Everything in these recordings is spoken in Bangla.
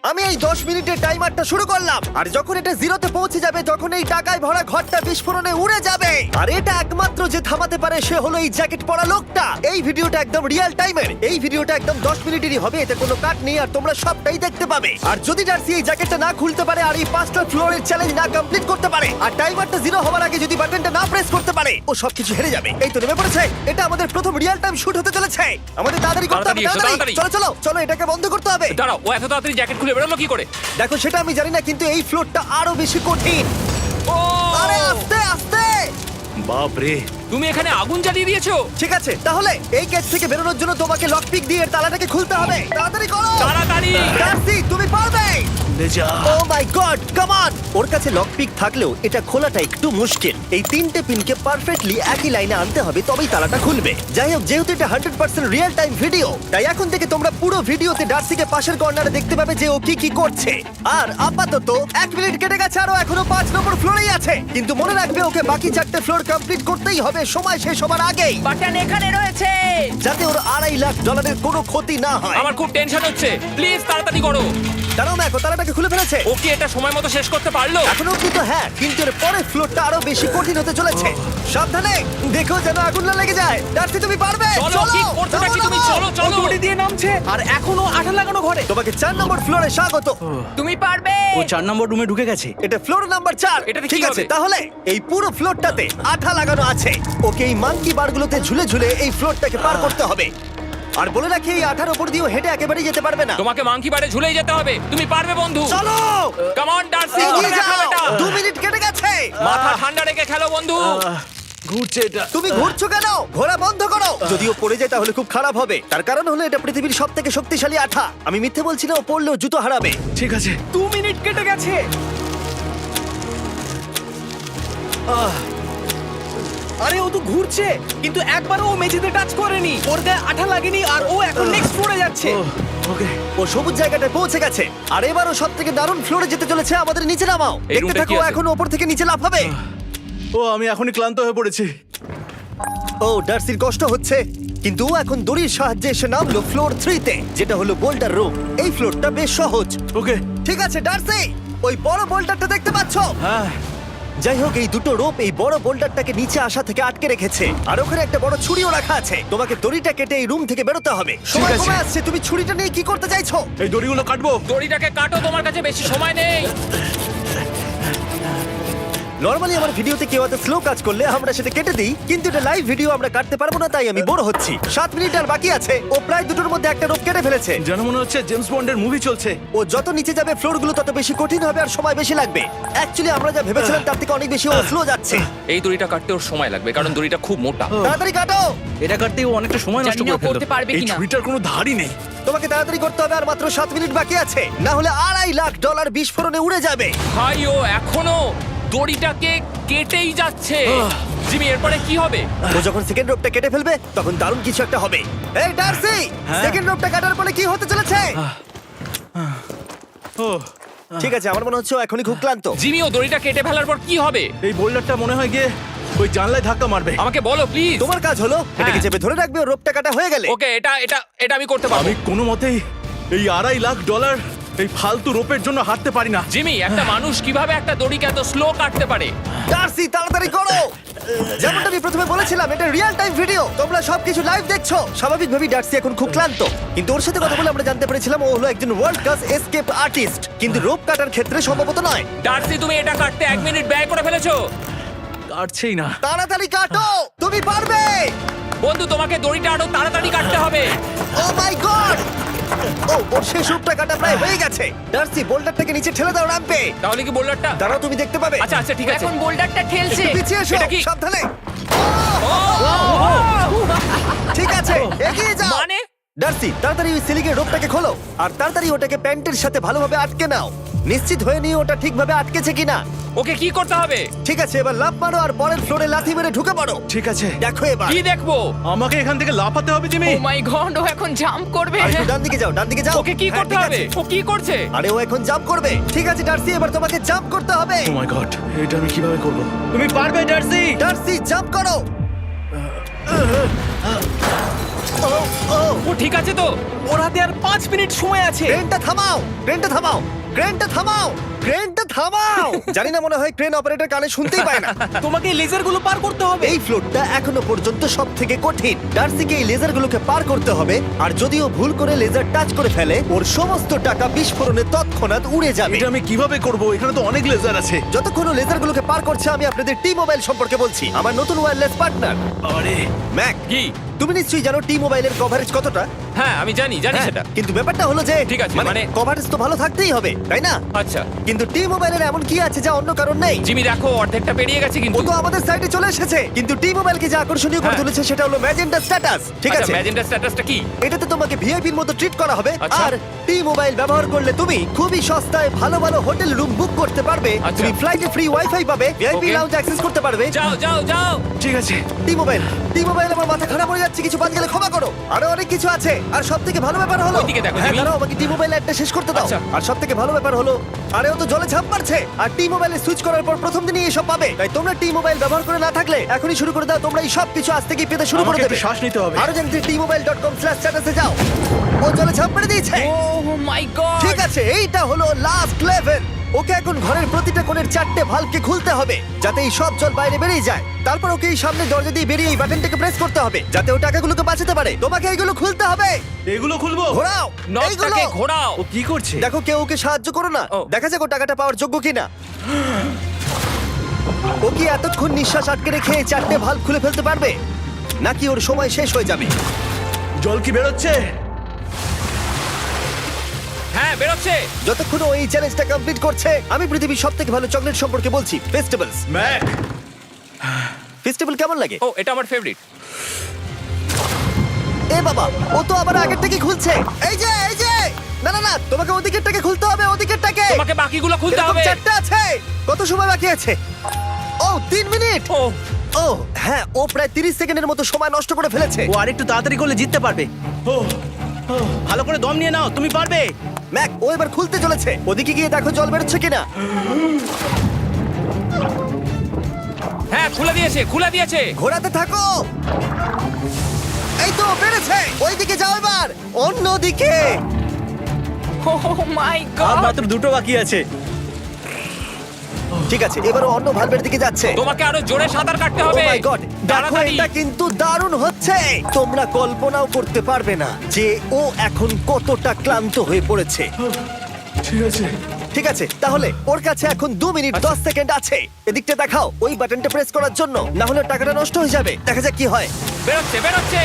আমি এই 10 মিনিটের টাইমারটা শুরু করলাম, আর যখন এটা জিরোতে পৌঁছে যাবে তখন এই টাকায় ভরা ঘরটা বিস্ফোরণে উড়ে যাবে। আর এটা একমাত্র যে থামাতে পারে সে হলো এই জ্যাকেট পরা লোকটা। এই ভিডিওটা একদম রিয়েল টাইমের, এই ভিডিওটা একদম 10 মিনিটেরই হবে, এতে কোনো কাট নেই আর তোমরা সবটাই দেখতে পাবে। আর যদি ডার্সি এই জ্যাকেটটা না খুলতে পারে আর এই 5টা ফ্লোরের চ্যালেঞ্জ না কমপ্লিট করতে পারে আর টাইমারটা জিরো হওয়ার আগে যদি বাটনটা না প্রেস করতে পারে, ও সবকিছু হেরে যাবে। এই তো নেমে পড়েছে, এটা আমাদের প্রথম রিয়েল টাইম শুট হতে চলেছে। আমাদের তাড়াতাড়ি করতে হবে, তাড়াতাড়ি। চলো চলো চলো, এটাকে বন্ধ করতে হবে। দাঁড়াও, ও এত তাড়াতাড়ি জ্যাকেট খুলে বেরোলো কি করে? দেখো সেটা আমি জানি না, কিন্তু এই ফ্লোরটা আরো বেশি কঠিন। ও আরে আস্তে আস্তে। বাপ রে, তুমি এখানে আগুন জ্বালিয়ে দিয়েছো। ঠিক আছে, তাহলে এই গেট থেকে বেরোনোর জন্য তোমাকে লকপিক দিয়ে এর তালাটাকে খুলতে হবে। তাড়াতাড়ি করো তাড়াতাড়ি। ডার্সি, তুমি পারবে। লে যা। ও মাই গড, কাম অন! ওর কাছে লকপিক থাকলেও এটা খোলাটা একটু মুশকিল। এই 3টে পিনকে পারফেক্টলি একই লাইনে আনতে হবে, তবেই তালাটা খুলবে। যাই হোক, যেহেতু এটা 100% রিয়েল টাইম ভিডিও, তাই এখন থেকে তোমরা পুরো ভিডিওতে ডার্সিকে পাশের কর্নারে দেখতে পাবে যে ও কি কি করছে। আর আপাতত 1 মিনিট কেটে গেছে, আরো এখনো 5 নম্বর ফ্লোরেই আছে। কিন্তু মনে রাখবে, ওকে বাকি 4টে ফ্লোর কমপ্লিট করতেই হবে সময় শেষ হবার আগেই, বাটন এখানে রয়েছে। যাতে ওর $2.5 লাখ কোনো ক্ষতি না হয়। আমার খুব টেনশন হচ্ছে, প্লিজ তাড়াতাড়ি করো। কারণ দেখো, তালাটাকে খুলে ফেলেছে। ও কি এটা সময় মতো শেষ করতে পারলো? এখনো কিন্তু হ্যাঁ, কিন্তু এর পরের ফ্লোরটা আরো বেশি কঠিন হতে চলেছে। সাবধানে, দেখো যেন আগুন না লেগে যায়। ডার্সি, তুমি পারবে। চলো, কি করছোটা কি তুমি? চলো চলো। দড়ি দিয়ে নামছে আর এখনো আঠা লাগানো ঘরে। তোমাকে 4 নম্বর ফ্লোরে স্বাগত। তুমি পারবে। ও 4 নম্বর রুমে ঢুকে গেছে। এটা ফ্লোর নাম্বার 4। এটাতে কি ঠিক আছে, হবে? তাহলে এই পুরো ফ্লোরটাতে আঠা লাগানো আছে। ওকে এই মাঙ্কি বারগুলোতে ঝুলে ঝুলে এই ফ্লোরটাকে পার করতে হবে। আর বলে রাখি, এই আঠার উপর দিয়েও হেঁটে একেবারেই যেতে পারবে না। তোমাকে মাংকি বারে ঝুলেই যেতে হবে। তুমি পারবে বন্ধু। চলো, কাম অন ডার্সি, এগিয়ে করে দেখাও যাও। এটা। 2 মিনিট কেটে গেছে। মাথা ঠান্ডা রেখে খেলো বন্ধু। ঘুরছে এটা। তুমি ঘুরছো কেন? ঘোরা বন্ধ করো। যদিও পড়ে যায় তাহলে খুব খারাপ হবে। তার কারণ হলো এটা পৃথিবীর সবথেকে শক্তিশালী আঠা। আমি মিথ্যে বলছি না, ও পড়লেও জুতো হারাবে। ঠিক আছে। 2 মিনিট কেটে গেছে। আরে ও তো ঘুরছে, কিন্তু একবারও ও মেঝেতে টাচ করেনি। ওর গায়ে আঠা লাগেনি আর ও এখন নেক্সট ফ্লোরে যাচ্ছে। ওকে। ও সবুজ জায়গাটায় পৌঁছে গেছে। আর এবারও সবথেকে দারুণ ফ্লোরে যেতে চলেছে। আমাদের নিচে নামাও। এই দেখতে রুমটা থাকো, কি আছে? এখন ওপর থেকে নিচে লাফাবে। ও আমি এখনই ক্লান্ত হয়ে পড়েছি। ও ডার্সির কষ্ট হচ্ছে, কিন্তু ও এখন দড়ির সাহায্যে এসে নামলো ফ্লোর 3-তে, যেটা হলো বোল্টার রুম। এই ফ্লোরটা বেশ সহজ। ওকে। ঠিক আছে ডার্সি, ওই বড় বোল্টারটা দেখতে পাচ্ছো? হ্যাঁ। যাই হোক, এই দুটো রোপ এই বড় বোল্ডারটাকে নিচে আসা থেকে আটকে রেখেছে। আর ওখানে একটা বড় ছুরিও রাখা আছে। তোমাকে দড়িটা কেটে এই রুম থেকে বেরোতে হবে। সময় আছে। কমে আসছে, তুমি ছুরিটা নিয়ে কি করতে চাইছো? এই দড়িগুলো কাটবো। দড়িটাকে কাটো, তোমার কাছে বেশি সময় নেই। নরমালি আমার ভিডিওতে কেউ এত স্লো কাজ করলে আমরা সেটা কেটে দিই, কিন্তু এটা লাইভ ভিডিও আমরা কাটতে পারবো না, তাই আমি বোর হচ্ছি। 7 মিনিট আর বাকি আছে। ও প্রায় দুটোর মধ্যে একটা রোপ কেটে ফেলেছে। যেন মনে হচ্ছে জেমস বন্ডের মুভি চলছে। ও যত নিচে যাবে ফ্লোরগুলো তত বেশি কঠিন হবে আর সময় বেশি লাগবে। অ্যাকচুয়ালি আমরা যা ভেবেছিলাম তার থেকে অনেক বেশি ও স্লো যাচ্ছে। এই দড়িটা কাটতে ওর সময় লাগবে, কারণ দড়িটা খুব মোটা। তাড়াতাড়ি কাটো। এটা কাটতে ও অনেকটা সময় নষ্ট জানি না করে ফেললো। করতে পারবে এই কিনা। ছুরিটার কোনো ধারই নেই। তোমাকে তাড়াতাড়ি করতে হবে, আর মাত্র 7 মিনিট বাকি আছে, না হলে $2.5 লাখ বিস্ফোরণে উড়ে যাবে। ভাই, ও এখনো দড়িটাকে কেটেই যাচ্ছে। জিমি, এরপরে কি হবে? ও যখন সেকেন্ড রোপটা কেটে ফেলবে তখন দারুণ কিছু একটা হবে। এই ডার্সি, সেকেন্ড রোপটা কাটার পরে কি হতে চলেছে? ও ঠিক আছে, আমার মনে হচ্ছে ও এখনই খুব ক্লান্ত। জিমি, ও দড়িটা কেটে ফেলার পর কি হবে? এই বোল্ডারটা মনে হয় গিয়ে ওই জানলায় ধাক্কা মারবে। আমাকে বলো প্লিজ। তোমার কাজ হলো এটাকে হ্যাঁ। চেপে ধরে রাখবে, ও রোপটা কাটা হয়ে গেলে। ওকে, এটা এটা এটা আমি করতে পারবো। আমি কোনো মতেই এই $2.5 লাখ এই ফালতু রোপের জন্য হাঁটতে পারি না। জিমি, একটা মানুষ কিভাবে একটা দড়িকে এত স্লো কাটতে পারে? ডার্সি, তাড়াতাড়ি করো। যেমনটা আমি প্রথমে বলেছিলাম, এটা রিয়েল টাইম ভিডিও, তোমরা সবকিছু লাইভ দেখছো। স্বাভাবিকভাবেই ডার্সি এখন খুব ক্লান্ত, কিন্তু ওর সাথে কথা বলে আমরা জানতে পেরেছিলাম ও হলো একজন ওয়ার্ল্ড ক্লাস এসকেপ আর্টিস্ট, কিন্তু রোপ কাটার ক্ষেত্রে সম্ভবত নয়। ডার্সি, তুমি এটা কাটতে 1 মিনিট ব্যয় করে ফেলেছো। কাটছেই না। তাড়াতাড়ি কাটো, তুমি পারবে। বন্ধু, তোমাকে দড়িটা আরো তাড়াতাড়ি কাটতে হবে। ও মাই গড! ওর শেষ রূপটা কাটা প্রায় হয়ে গেছে। ডার্সি, বোল্ডারটাকে নিচে ঠেলে দাও রাম্পে। তাহলে কি বোল্ডারটা? দাঁড়াও, তুমি দেখতে পাবে। আচ্ছা আচ্ছা, ঠিক আছে। এখন বোল্ডারটা ঠেলছে। একটু পিছিয়ে এসো, এটা কি? সাবধানে। ঠিক আছে, এগিয়ে যাও। মানে? ডার্সি, তাড়াতাড়ি ওই সিলিংয়ের রোপটাকে খোলো আর তাড়াতাড়ি ওটাকে প্যান্টের সাথে ভালোভাবে আটকে নাও। নিশ্চিত হয়ে নিও ওটা ঠিকভাবে আটকেছে কিনা। ওকে কি করতে হবে? ঠিক আছে, এবার লাফ মারো আর পরের ফ্লোরে লাথি মেরে ঢুকে পড়ো। ঠিক আছে। দেখো এবার। কি দেখবো? আমাকে এখান থেকে লাফাতে হবে জিমি। ও মাই গড, ও এখন জাম্প করবে। আর একটু ডান দিকে যাও, ডান দিকে যাও। ওকে কি হ্যাঁ, করতে ঠিক হবে? আছে। ও কি করছে? আরে ও এখন জাম্প করবে। ঠিক আছে ডার্সি, এবার তোমাকে জাম্প করতে হবে। ও মাই গড, এটা আমি কিভাবে করব? তুমি পারবে ডার্সি। ডার্সি, জাম্প করো। ও ও ও ঠিক আছে তো? ওর হাতে আর 5 মিনিট সময় আছে। ক্রেনটা থামাও, ক্রেনটা থামাও, ক্রেনটা থামাও, ক্রেনটা থামাও। জানি না, মনে হয় ক্রেন অপারেটর কানে শুনতেই পায় না। তোমাকে লেজারগুলো পার করতে হবে। এই ফ্লোরটা এখনো পর্যন্ত সব থেকে কঠিন। ডার্সিকে এই লেজারগুলোকে পার করতে হবে, আর যদিও ভুল করে লেজার টাচ করে ফেলে, ওর সমস্ত টাকা বিস্ফোরণে তৎক্ষণাৎ উড়ে যাবে। এটা আমি কিভাবে করব? এখানে তো অনেক লেজার আছে। যতক্ষণ ও লেজারগুলোকে পার করছে, আমি আপনাদের টি মোবাইল সম্পর্কে বলছি, আমার নতুন ওয়্যারলেস পার্টনার। আরে ম্যাক, কি? তুমি নিশ্চয়ই জানো টি মোবাইলের কভারেজ কতটা? হ্যাঁ আমি জানি হ্যাঁ, সেটা। কিন্তু ব্যাপারটা হলো যে ঠিক আছে, মানে কভারেজ তো ভালো থাকতেই হবে, তাই না? আচ্ছা কিন্তু টি মোবাইলের এমন কি আছে যা অন্য কারণ নেই? জিমি দেখো অর্ধেকটা পেরিয়ে গেছে ও কিন্তু। তো আমাদের সাইডে চলে এসেছে, কিন্তু টি মোবাইলকে যে আকর্ষণীয় করে হ্যাঁ। তুলেছে সেটা হলো ম্যাজেন্টা স্ট্যাটাস। ঠিক আছে, ম্যাজেন্টা স্ট্যাটাসটা কি? এটাতে তোমাকে ভিআইপির মতো ট্রিট করা হবে। আচ্ছা। আর টি মোবাইল ব্যবহার করলে তুমি খুবই সস্তায় ভালো ভালো হোটেল রুম বুক করতে পারবে। আচ্ছা। তুমি ফ্লাইটে ফ্রি ওয়াইফাই পাবে, ভিআইপি Okay. লাউঞ্জ অ্যাক্সেস করতে পারবে। যাও যাও যাও। ঠিক আছে। টি মোবাইল, টি মোবাইল, আমার মাথা খারাপ হয়ে যাচ্ছে, কিছু বাদ গেলে ক্ষমা করো। আরো অনেক কিছু আছে, আর সবথেকে ভালো ব্যাপার হলো, ওইদিকে দেখো, হ্যাঁ জিমি। দাঁড়াও, আমাকে টি মোবাইল একটা শেষ করতে দাও। আচ্ছা। আর সবথেকে ভালো ব্যাপার হলো, আরে ও তো জলে ঝাঁপ মারছে, আর টি মোবাইলে সুইচ করার পর প্রথম দিনই এসব পাবে। তাই তোমরা টি মোবাইল ব্যবহার করে না থাকলে এখনই শুরু করে দাও। তোমরা এই সব কিছু আজ থেকেই পেতে শুরু করে আমাকে দেবে। একটু শ্বাস নিতে হবে। আরো জানতে tmobile.com/status এ যাও। ও জলে ঝাঁপ মেরে দিয়েছে। ও মাই গড। ঠিক আছে, এইটা হলো লাস্ট লেভেল। ওকে এখন ঘরের প্রতিটা কোণের 4টে ভালভকে খুলতে হবে, যাতে এই সব জল বাইরে বেরিয়ে যায়। তারপর ওকে এই সামনে দরজা দিয়ে বেরিয়ে এই বাটনটাকে প্রেস করতে হবে, যাতে ও টাকাগুলোকে বাঁচাতে পারে। তোমাকে এইগুলো খুলতে হবে। এগুলো খুলবো? ঘোরাও এইগুলো। নটটাকে ঘোরাও। ও কি করছে? দেখো কেউ ওকে সাহায্য করো না, ও। দেখা যাক ও টাকাটা পাওয়ার যোগ্য কিনা। ও কি এতক্ষণ নিঃশ্বাস আটকে রেখে এই 4টে ভালভ খুলে ফেলতে পারবে, নাকি ওর সময় শেষ হয়ে যাবে? জল কি বেরোচ্ছে? হ্যাঁ বেরোচ্ছে। যতক্ষণ ও এই চ্যালেঞ্জটা কমপ্লিট করছে, আমি পৃথিবীর সবথেকে ভালো চকলেট সম্পর্কে বলছি, ফেস্টিভ্যালস। ম্যাক, ফেস্টিভ্যাল কেমন লাগে? ও এটা আমার ফেভারিট। এ বাবা, ও তো আবার আগের থেকে খুলছে। এই যে এই যে, না না না, তোমাকে ওদিকেরটাকে খুলতে হবে, ওদিকেরটাকে। তোমাকে বাকিগুলো খুলতে এরকম হবে। 4টা আছে। কত সময় বাকি আছে? ও 3 মিনিট। ও ও হ্যাঁ, ও প্রায় 30 সেকেন্ডের মতো সময় নষ্ট করে ফেলেছে। ও আরেকটু তাড়াতাড়ি করলে জিততে পারবে। ও ভালো করে দম নিয়ে নাও, তুমি পারবে। ম্যাক, ও এবার খুলতে চলেছে। ওদিকে গিয়ে দেখো জল বেরোচ্ছে কিনা। হ্যাঁ খুলে দিয়েছে, খুলে দিয়েছে। ঘোরাতে থাকো। এই তো বেড়েছে। ওইদিকে যাও এবার, অন্যদিকে। ও মাই আর গড। মাত্র 2টো বাকি আছে। ঠিক আছে, এবার ও অন্য ভালভের দিকে যাচ্ছে। তোমাকে আরো জোরে সাঁতার কাটতে ও হবে। মাই গড, দেখো তাড়াতাড়ি। এটা কিন্তু দারুণ হচ্ছে। তোমরা কল্পনাও করতে পারবে না যে ও এখন কতটা ক্লান্ত হয়ে পড়েছে। ঠিক আছে। ঠিক আছে, তাহলে ওর কাছে এখন 2 মিনিট 10 সেকেন্ড আছে। এদিকটা দেখাও, ওই বাটনটা প্রেস করার জন্য, না হলে টাকাটা নষ্ট হয়ে যাবে। দেখা যাক কি হয়। বেরোচ্ছে বেরোচ্ছে।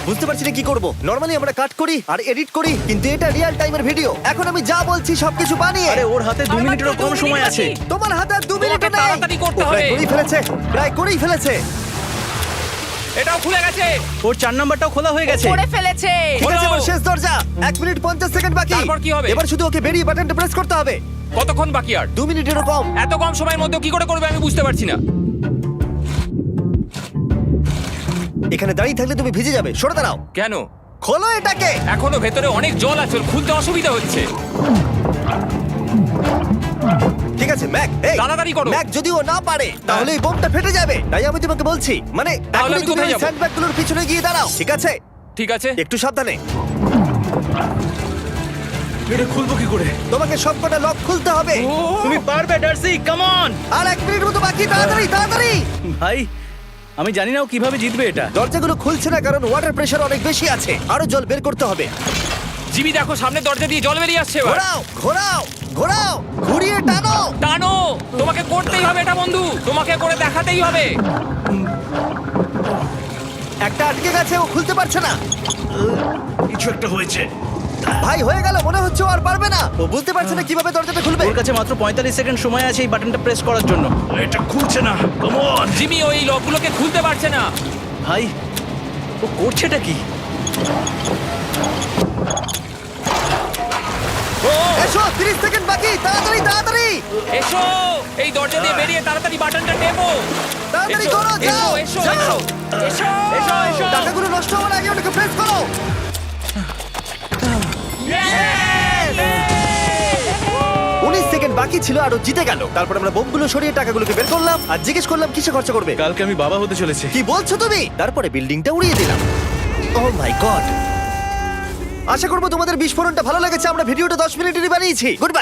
বুঝতে পারছি না কি করব। নরমালি আমরা কাট করি আর এডিট করি, কিন্তু এটা রিয়েল টাইমের ভিডিও। এখন আমি যা বলছি সবকিছু বানিয়ে। আরে ওর হাতে 2 মিনিটেরও কম সময় আছে। তোমার হাতে আর 2 মিনিট তোমাকে নেই। তাড়াতাড়ি করতে ও প্রায় হবে। করেই ফেলেছে, প্রায় করেই ফেলেছে। এটাও খুলে গেছে। ওর 4 নাম্বারটাও খোলা হয়ে গেছে। করে ফেলেছে। ঠিক আছে, হলো। এবার শেষ দরজা। 1 মিনিট 50 সেকেন্ড বাকি। তারপর কি হবে? এবার শুধু ওকে বেরিয়ে বাটনটা প্রেস করতে হবে। কতক্ষণ বাকি আর? 2 মিনিটেরও কম। এত কম সময়ের মধ্যে কি করে করবে আমি বুঝতে পারছি না। এখানে দাঁড়িয়ে থাকলে তুমি ভিজে যাবে, সরে দাঁড়াও। কেন? খোলো এটাকে। এখনো ভেতরে অনেক জল আছে, ওর খুলতে অসুবিধা হচ্ছে। ঠিক আছে ম্যাক, এই তাড়াতাড়ি করো। ম্যাক, যদি ও না পারে তাহলে এই বোমটা ফেটে যাবে। তাই আমি তোমাকে বলছি, মানে তাহলে এখনই আমি তুমি কোথায় ওই যাবো? স্যান্ডব্যাগগুলোর পিছনে গিয়ে দাঁড়াও, ঠিক আছে? ঠিক আছে। একটু সাবধানে। এটা খুলবো কি করে? তোমাকে সবকটা লক খুলতে হবে। তুমি পারবে ডার্সি, কাম অন। আর 1 মিনিট মতো বাকি, তাড়াতাড়ি তাড়াতাড়ি। ভাই আমি জানি না ও কিভাবে জিতবে এটা। দরজাগুলো খুলছে না কারণ ওয়াটার প্রেশার অনেক বেশি আছে। আরো জল বের করতে হবে। জিমি দেখো সামনে দরজা দিয়ে জল বেরিয়ে আসছে এবার। ঘোরাও ঘোরাও ঘোরাও, ঘুরিয়ে টানো। টানো। তোমাকে করতেই হবে এটা বন্ধু, তোমাকে করে দেখাতেই হবে। একটা আটকে গেছে, ও খুলতে পারছে না। কিছু একটা হয়েছে। ভাই হয়ে গেল, মনে হচ্ছে ও আর পারবে না। ও বুঝতে পারছে না কিভাবে দরজাটা খুলবে। ওর কাছে মাত্র 45 সেকেন্ড সময় আছে এই বাটনটা প্রেস করার জন্য। এটা খুলছে না। Come on. জিমি ওই লকগুলোকে খুলতে পারছে না। ভাই ও করছেটা কি? ও এসো, 30 সেকেন্ড বাকি, তাড়াতাড়ি তাড়াতাড়ি এসো, এই দরজা দিয়ে বেরিয়ে তাড়াতাড়ি বাটনটা টেপো। তাড়াতাড়ি এসো, করো, যাও এসো, যাও। এসো, এসো, এসো, এসো। টাকাগুলো নষ্ট হওয়ার আগে ওটাকে প্রেস করো। Yay! 19 সেকেন্ড বাকি ছিল আর ও জিতে গেল। তারপর আমরা বোমগুলো সরিয়ে টাকাগুলোকে বের করলাম আর জিজ্ঞেস করলাম কিসে খরচা করবে। কালকে আমি বাবা হতে চলেছি। কি বলছো তুমি? তারপরে বিল্ডিংটা উড়িয়ে দিলাম। ও মাই গড! আশা করবো তোমাদের বিস্ফোরণটা ভালো লেগেছে। আমরা ভিডিওটা 10 মিনিটেরই বানিয়েছি। Good bye.